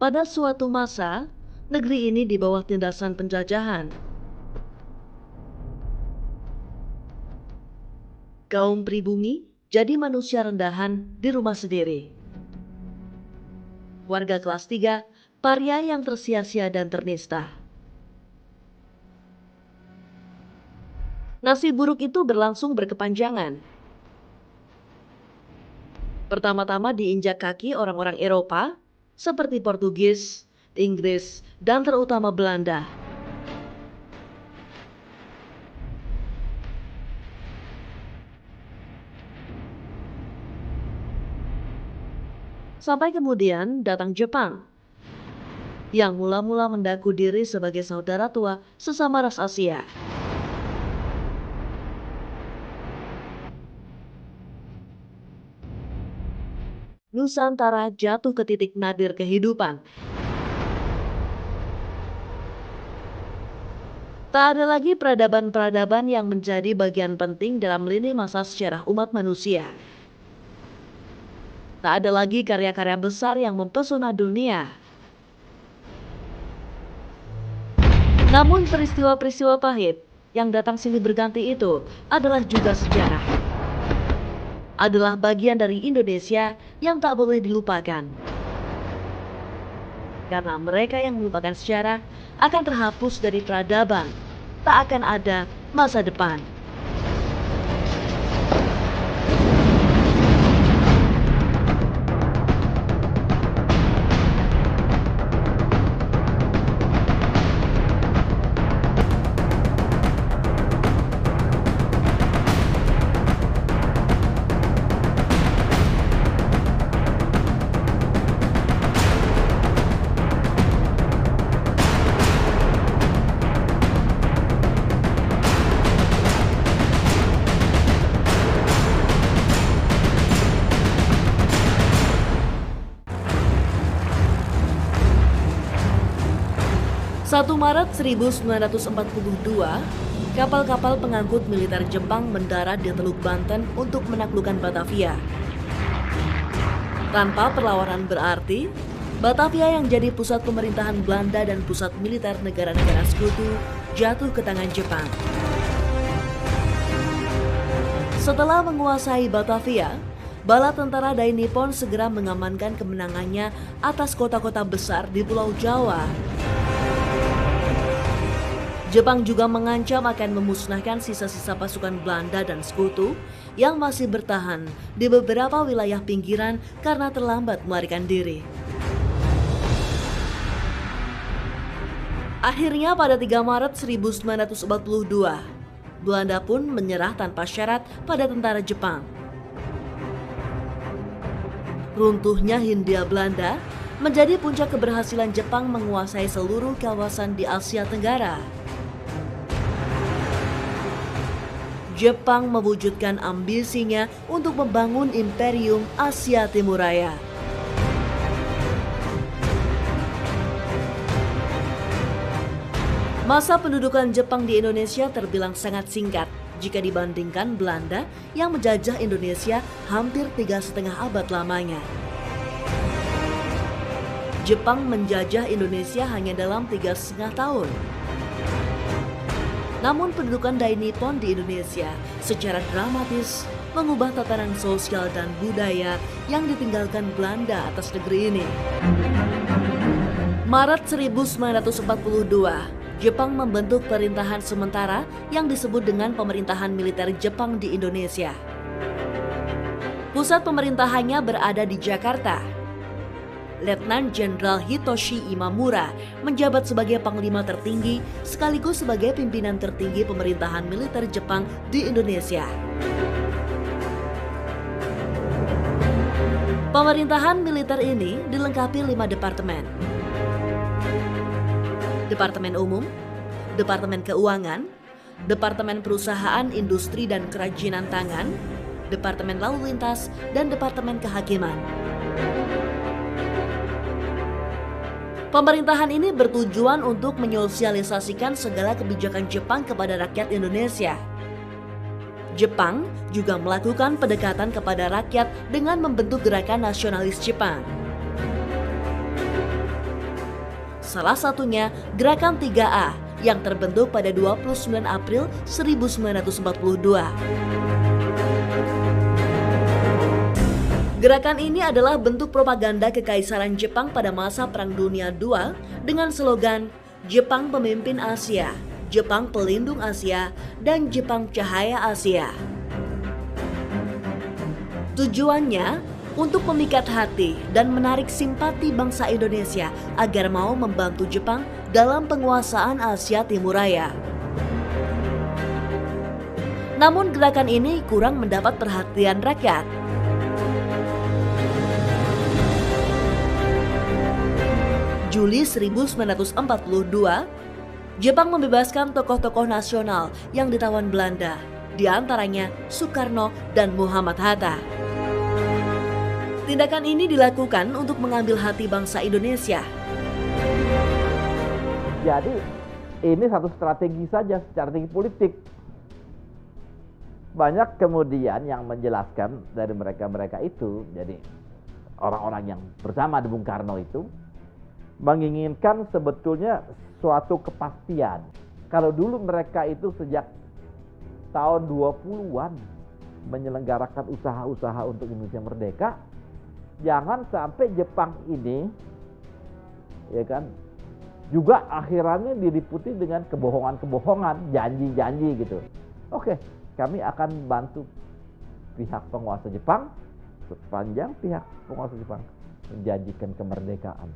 Pada suatu masa, negeri ini di bawah tindasan penjajahan. Kaum pribumi jadi manusia rendahan di rumah sendiri. Warga kelas 3, paria yang tersia-sia dan ternista. Nasib buruk itu berlangsung berkepanjangan. Pertama-tama diinjak kaki orang-orang Eropa, seperti Portugis, Inggris, dan terutama Belanda. Sampai kemudian datang Jepang, yang mula-mula mengaku diri sebagai saudara tua sesama ras Asia. Nusantara jatuh ke titik nadir kehidupan. Tak ada lagi peradaban-peradaban yang menjadi bagian penting dalam lini masa sejarah umat manusia. Tak ada lagi karya-karya besar yang mempesona dunia. Namun peristiwa-peristiwa pahit yang datang silih berganti itu adalah juga sejarah. Adalah bagian dari Indonesia yang tak boleh dilupakan. Karena mereka yang melupakan sejarah akan terhapus dari peradaban. Tak akan ada masa depan. Satu Maret 1942, kapal-kapal pengangkut militer Jepang mendarat di Teluk Banten untuk menaklukkan Batavia. Tanpa perlawanan berarti, Batavia yang jadi pusat pemerintahan Belanda dan pusat militer negara-negara sekutu jatuh ke tangan Jepang. Setelah menguasai Batavia, bala tentara Dai Nippon segera mengamankan kemenangannya atas kota-kota besar di Pulau Jawa. Jepang juga mengancam akan memusnahkan sisa-sisa pasukan Belanda dan sekutu yang masih bertahan di beberapa wilayah pinggiran karena terlambat melarikan diri. Akhirnya pada 3 Maret 1942, Belanda pun menyerah tanpa syarat pada tentara Jepang. Runtuhnya Hindia Belanda menjadi puncak keberhasilan Jepang menguasai seluruh kawasan di Asia Tenggara. Jepang mewujudkan ambisinya untuk membangun Imperium Asia Timuraya. Masa pendudukan Jepang di Indonesia terbilang sangat singkat jika dibandingkan Belanda yang menjajah Indonesia hampir 3,5 abad lamanya. Jepang menjajah Indonesia hanya dalam 3,5 tahun. Namun pendudukan Dai Nippon di Indonesia secara dramatis mengubah tatanan sosial dan budaya yang ditinggalkan Belanda atas negeri ini. Maret 1942, Jepang membentuk pemerintahan sementara yang disebut dengan Pemerintahan Militer Jepang di Indonesia. Pusat pemerintahannya berada di Jakarta. Letnan Jenderal Hitoshi Imamura menjabat sebagai panglima tertinggi sekaligus sebagai pimpinan tertinggi pemerintahan militer Jepang di Indonesia. Pemerintahan militer ini dilengkapi 5 departemen. Departemen Umum, Departemen Keuangan, Departemen Perusahaan Industri dan Kerajinan Tangan, Departemen Lalu Lintas, dan Departemen Kehakiman. Pemerintahan ini bertujuan untuk menyosialisasikan segala kebijakan Jepang kepada rakyat Indonesia. Jepang juga melakukan pendekatan kepada rakyat dengan membentuk gerakan nasionalis Jepang. Salah satunya Gerakan 3A yang terbentuk pada 29 April 1942. Gerakan ini adalah bentuk propaganda Kekaisaran Jepang pada masa Perang Dunia II dengan slogan Jepang Pemimpin Asia, Jepang Pelindung Asia, dan Jepang Cahaya Asia. Tujuannya untuk memikat hati dan menarik simpati bangsa Indonesia agar mau membantu Jepang dalam penguasaan Asia Timur Raya. Namun gerakan ini kurang mendapat perhatian rakyat. Juli 1942, Jepang membebaskan tokoh-tokoh nasional yang ditawan Belanda, di antaranya Soekarno dan Muhammad Hatta. Tindakan ini dilakukan untuk mengambil hati bangsa Indonesia. Jadi ini satu strategi saja, strategi politik. Banyak kemudian yang menjelaskan dari mereka-mereka itu, jadi orang-orang yang bersama di Bung Karno itu, menginginkan sebetulnya suatu kepastian. Kalau dulu mereka itu sejak tahun 20-an menyelenggarakan usaha-usaha untuk Indonesia merdeka, jangan sampai Jepang ini ya kan juga akhirannya diliputi dengan kebohongan-kebohongan, janji-janji gitu. Oke, kami akan bantu pihak penguasa Jepang sepanjang pihak penguasa Jepang menjanjikan kemerdekaan.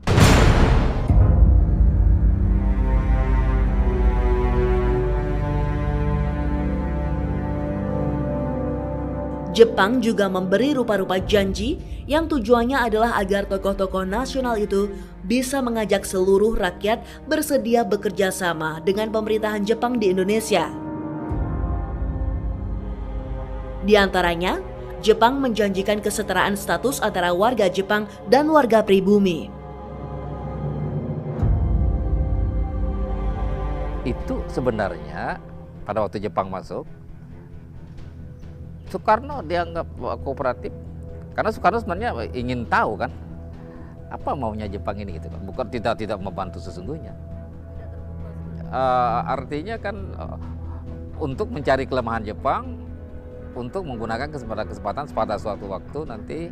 Jepang juga memberi rupa-rupa janji yang tujuannya adalah agar tokoh-tokoh nasional itu bisa mengajak seluruh rakyat bersedia bekerja sama dengan pemerintahan Jepang di Indonesia. Di antaranya, Jepang menjanjikan kesetaraan status antara warga Jepang dan warga pribumi. Itu sebenarnya pada waktu Jepang masuk, Soekarno dianggap kooperatif karena Soekarno sebenarnya ingin tahu kan apa maunya Jepang ini gitu kan, bukan tidak membantu sesungguhnya. Artinya kan untuk mencari kelemahan Jepang, untuk menggunakan kesempatan pada suatu waktu nanti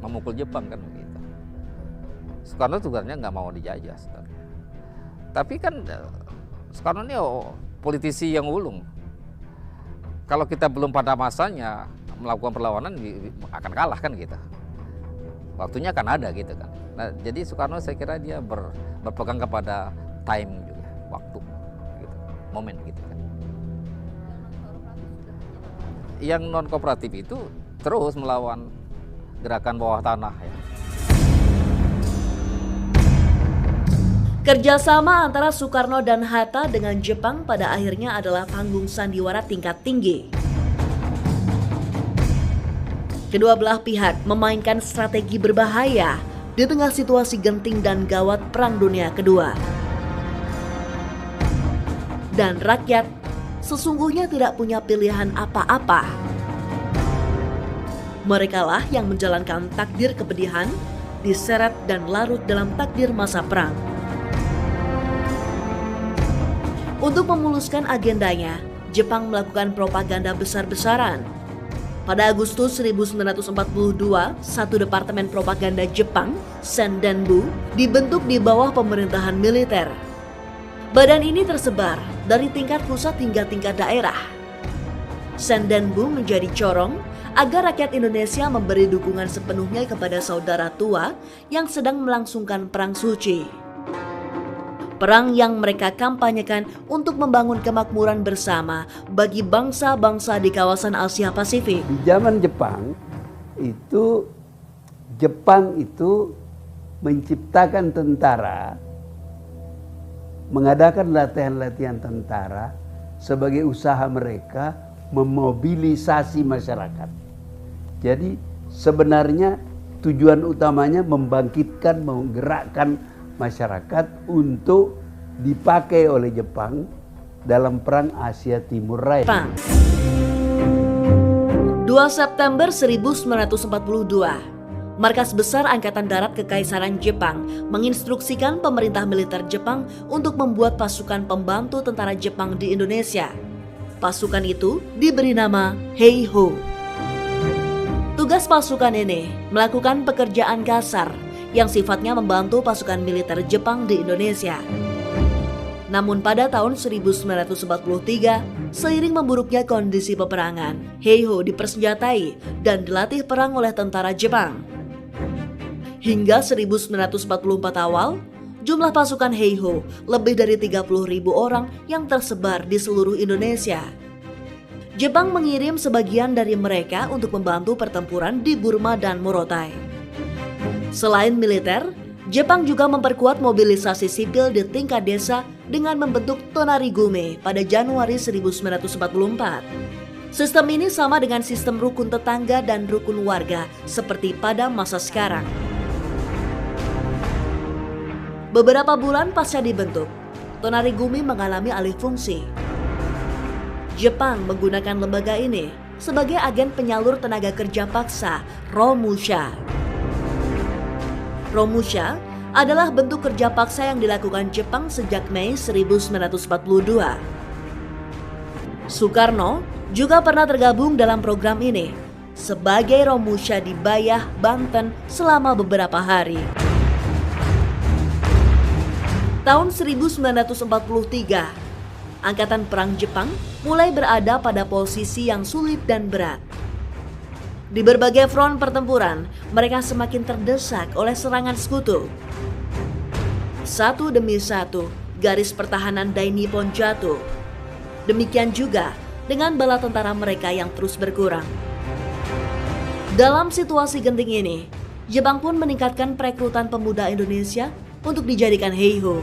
memukul Jepang kan begitu. Soekarno sebenarnya nggak mau dijajah sebenarnya. Tapi kan Soekarno ini politisi yang ulung. Kalau kita belum pada masanya melakukan perlawanan akan kalah kan gitu. Waktunya akan ada gitu kan. Nah, jadi Soekarno saya kira dia berpegang kepada time juga, waktu gitu, momen gitu kan. Yang non kooperatif itu terus melawan gerakan bawah tanah ya. Kerjasama antara Soekarno dan Hatta dengan Jepang pada akhirnya adalah panggung sandiwara tingkat tinggi. Kedua belah pihak memainkan strategi berbahaya di tengah situasi genting dan gawat Perang Dunia Kedua. Dan rakyat sesungguhnya tidak punya pilihan apa-apa. Merekalah yang menjalankan takdir kepedihan, diseret dan larut dalam takdir masa perang. Untuk memuluskan agendanya, Jepang melakukan propaganda besar-besaran. Pada Agustus 1942, satu departemen propaganda Jepang, Sendenbu, dibentuk di bawah pemerintahan militer. Badan ini tersebar dari tingkat pusat hingga tingkat daerah. Sendenbu menjadi corong agar rakyat Indonesia memberi dukungan sepenuhnya kepada saudara tua yang sedang melangsungkan perang suci. Perang yang mereka kampanyekan untuk membangun kemakmuran bersama bagi bangsa-bangsa di kawasan Asia Pasifik. Di zaman Jepang itu menciptakan tentara, mengadakan latihan-latihan tentara sebagai usaha mereka memobilisasi masyarakat. Jadi sebenarnya tujuan utamanya membangkitkan, menggerakkan masyarakat untuk dipakai oleh Jepang dalam perang Asia Timur Raya. 2 September 1942, Markas Besar Angkatan Darat Kekaisaran Jepang menginstruksikan pemerintah militer Jepang untuk membuat pasukan pembantu tentara Jepang di Indonesia. Pasukan itu diberi nama Heiho. Tugas pasukan ini melakukan pekerjaan kasar yang sifatnya membantu pasukan militer Jepang di Indonesia. Namun pada tahun 1943, seiring memburuknya kondisi peperangan, Heiho dipersenjatai dan dilatih perang oleh tentara Jepang. Hingga 1944 awal, jumlah pasukan Heiho lebih dari 30.000 orang yang tersebar di seluruh Indonesia. Jepang mengirim sebagian dari mereka untuk membantu pertempuran di Burma dan Morotai. Selain militer, Jepang juga memperkuat mobilisasi sipil di tingkat desa dengan membentuk Tonarigume pada Januari 1944. Sistem ini sama dengan sistem rukun tetangga dan rukun warga seperti pada masa sekarang. Beberapa bulan pasca dibentuk, Tonarigumi mengalami alih fungsi. Jepang menggunakan lembaga ini sebagai agen penyalur tenaga kerja paksa, Romusha. Romusha adalah bentuk kerja paksa yang dilakukan Jepang sejak Mei 1942. Soekarno juga pernah tergabung dalam program ini sebagai Romusha di Bayah, Banten selama beberapa hari. Tahun 1943, Angkatan Perang Jepang mulai berada pada posisi yang sulit dan berat. Di berbagai front pertempuran, mereka semakin terdesak oleh serangan sekutu. Satu demi satu, garis pertahanan Dai Nippon jatuh. Demikian juga dengan bala tentara mereka yang terus berkurang. Dalam situasi genting ini, Jepang pun meningkatkan perekrutan pemuda Indonesia untuk dijadikan Heiho.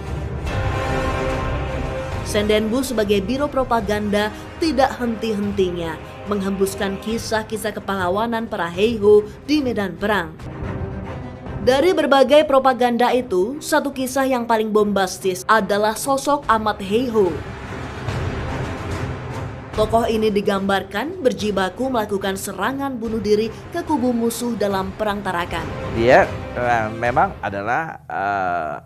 Sendenbu sebagai biro propaganda tidak henti-hentinya menghembuskan kisah-kisah kepahlawanan para Heiho di medan perang. Dari berbagai propaganda itu, satu kisah yang paling bombastis adalah sosok Ahmad Heiho. Tokoh ini digambarkan berjibaku melakukan serangan bunuh diri ke kubu musuh dalam Perang Tarakan. Dia memang adalah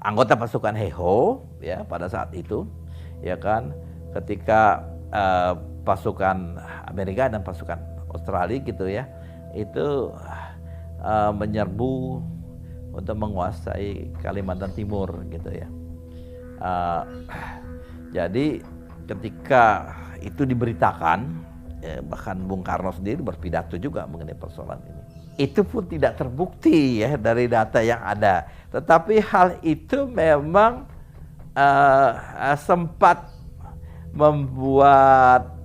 anggota pasukan Heiho ya pada saat itu, ya kan, ketika pasukan Amerika dan pasukan Australia gitu ya, itu menyerbu untuk menguasai Kalimantan Timur gitu ya. Jadi ketika itu diberitakan, bahkan Bung Karno sendiri berpidato juga mengenai persoalan ini. Itu pun tidak terbukti ya dari data yang ada. Tetapi hal itu memang sempat membuat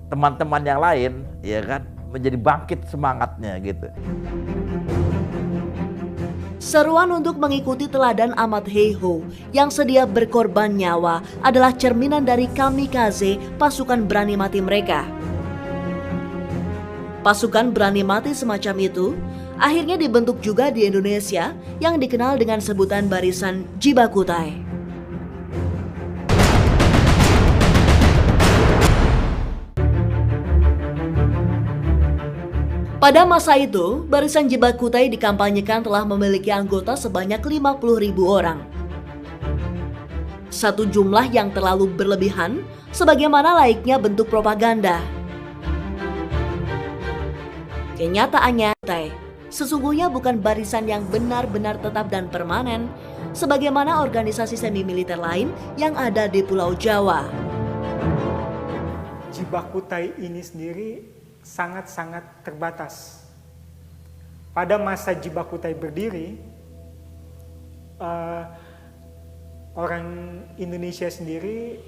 teman-teman yang lain ya kan menjadi bangkit semangatnya gitu. Seruan untuk mengikuti teladan Ahmad Heiho yang sedia berkorban nyawa adalah cerminan dari kamikaze pasukan berani mati mereka. Pasukan berani mati semacam itu akhirnya dibentuk juga di Indonesia yang dikenal dengan sebutan barisan Jibakutai. Pada masa itu, barisan Jibakutai dikampanyekan telah memiliki anggota sebanyak 50.000 orang. Satu jumlah yang terlalu berlebihan, sebagaimana layaknya bentuk propaganda. Kenyataannya, sesungguhnya bukan barisan yang benar-benar tetap dan permanen, sebagaimana organisasi semi-militer lain yang ada di Pulau Jawa. Jibakutai ini sendiri sangat-sangat terbatas. Pada masa Jibakutai berdiri, orang Indonesia sendiri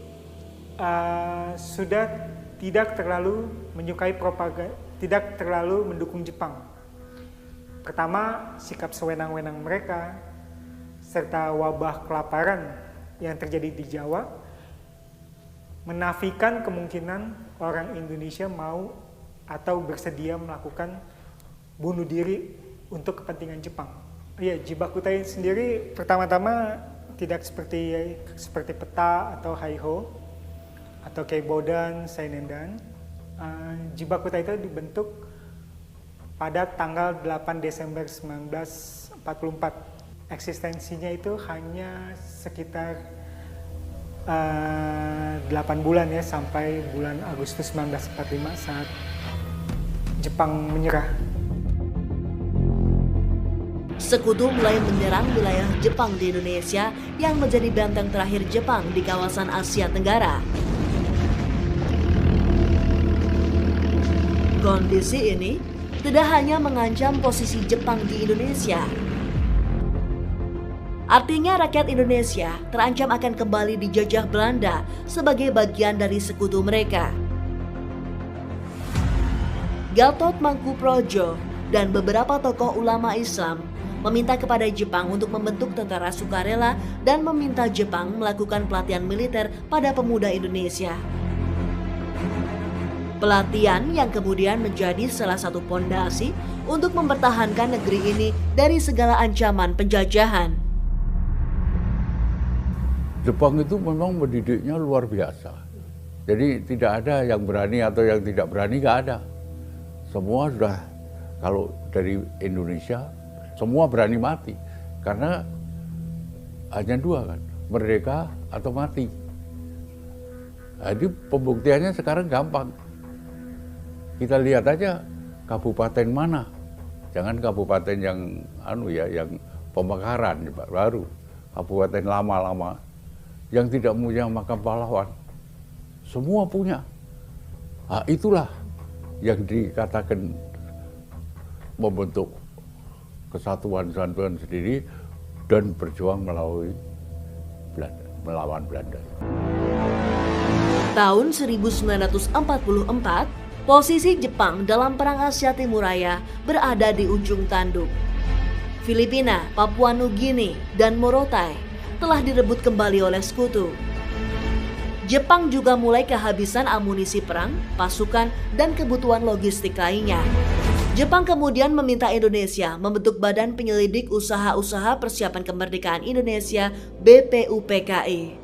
sudah tidak terlalu menyukai propaganda, tidak terlalu mendukung Jepang. Pertama, sikap sewenang-wenang mereka, serta wabah kelaparan yang terjadi di Jawa, menafikan kemungkinan orang Indonesia mau atau bersedia melakukan bunuh diri untuk kepentingan Jepang. Ya, Jibakutai sendiri pertama-tama tidak seperti Peta atau Heiho atau Keibodan, Sainendan. Jibakutai itu dibentuk pada tanggal 8 Desember 1944. Eksistensinya itu hanya sekitar 8 bulan ya, sampai bulan Agustus 1945 saat Jepang menyerah. Sekutu mulai menyerang wilayah Jepang di Indonesia yang menjadi benteng terakhir Jepang di kawasan Asia Tenggara. Kondisi ini tidak hanya mengancam posisi Jepang di Indonesia. Artinya rakyat Indonesia terancam akan kembali dijajah Belanda sebagai bagian dari sekutu mereka. Gatot Mangkuprojo dan beberapa tokoh ulama Islam meminta kepada Jepang untuk membentuk tentara sukarela dan meminta Jepang melakukan pelatihan militer pada pemuda Indonesia. Pelatihan yang kemudian menjadi salah satu pondasi untuk mempertahankan negeri ini dari segala ancaman penjajahan. Jepang itu memang mendidiknya luar biasa. Jadi tidak ada yang berani atau yang tidak berani, nggak ada. Semua sudah, kalau dari Indonesia, semua berani mati. Karena hanya dua kan, merdeka atau mati. Jadi pembuktiannya sekarang gampang. Kita lihat aja kabupaten mana. Jangan kabupaten yang yang pemekaran baru. Kabupaten lama-lama yang tidak punya makam pahlawan, semua punya. Nah, itulah yang dikatakan membentuk kesatuan sendiri dan berjuang melawan Belanda. Tahun 1944, posisi Jepang dalam Perang Asia Timuraya berada di ujung tanduk. Filipina, Papua Nugini, dan Morotai telah direbut kembali oleh sekutu. Jepang juga mulai kehabisan amunisi perang, pasukan, dan kebutuhan logistik lainnya. Jepang kemudian meminta Indonesia membentuk Badan Penyelidik Usaha-Usaha Persiapan Kemerdekaan Indonesia (BPUPKI).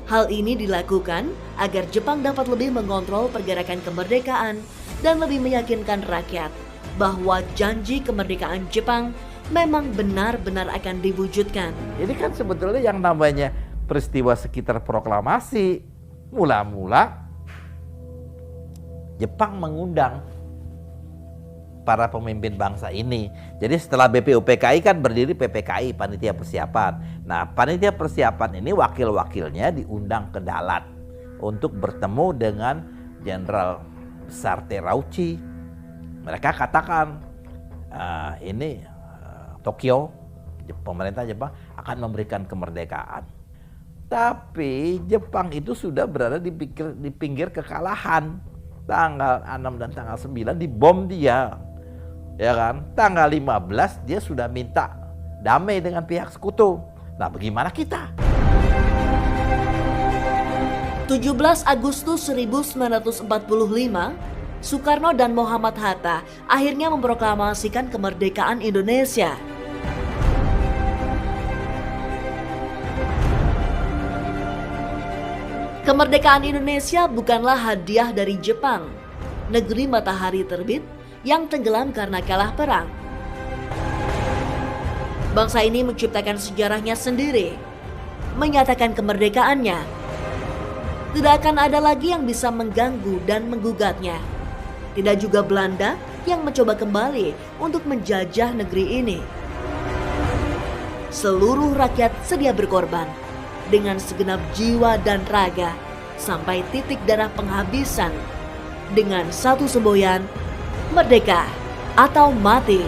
Hal ini dilakukan agar Jepang dapat lebih mengontrol pergerakan kemerdekaan dan lebih meyakinkan rakyat bahwa janji kemerdekaan Jepang memang benar-benar akan diwujudkan. Ini kan sebetulnya yang namanya peristiwa sekitar proklamasi, mula-mula Jepang mengundang para pemimpin bangsa ini. Jadi setelah BPUPKI kan berdiri PPKI, Panitia Persiapan. Nah, Panitia Persiapan ini wakil-wakilnya diundang ke Dalat untuk bertemu dengan Jenderal Besar Terauchi. Mereka katakan, Tokyo, pemerintah Jepang akan memberikan kemerdekaan. Tapi Jepang itu sudah berada di pinggir kekalahan. Tanggal 6 dan tanggal 9 dibom dia. Ya kan? Tanggal 15 dia sudah minta damai dengan pihak sekutu. Nah, bagaimana kita? 17 Agustus 1945, Soekarno dan Muhammad Hatta akhirnya memproklamasikan kemerdekaan Indonesia. Kemerdekaan Indonesia bukanlah hadiah dari Jepang, negeri matahari terbit yang tenggelam karena kalah perang. Bangsa ini menciptakan sejarahnya sendiri, menyatakan kemerdekaannya. Tidak akan ada lagi yang bisa mengganggu dan menggugatnya. Tidak juga Belanda yang mencoba kembali untuk menjajah negeri ini. Seluruh rakyat sedia berkorban dengan segenap jiwa dan raga sampai titik darah penghabisan dengan satu semboyan, merdeka atau mati.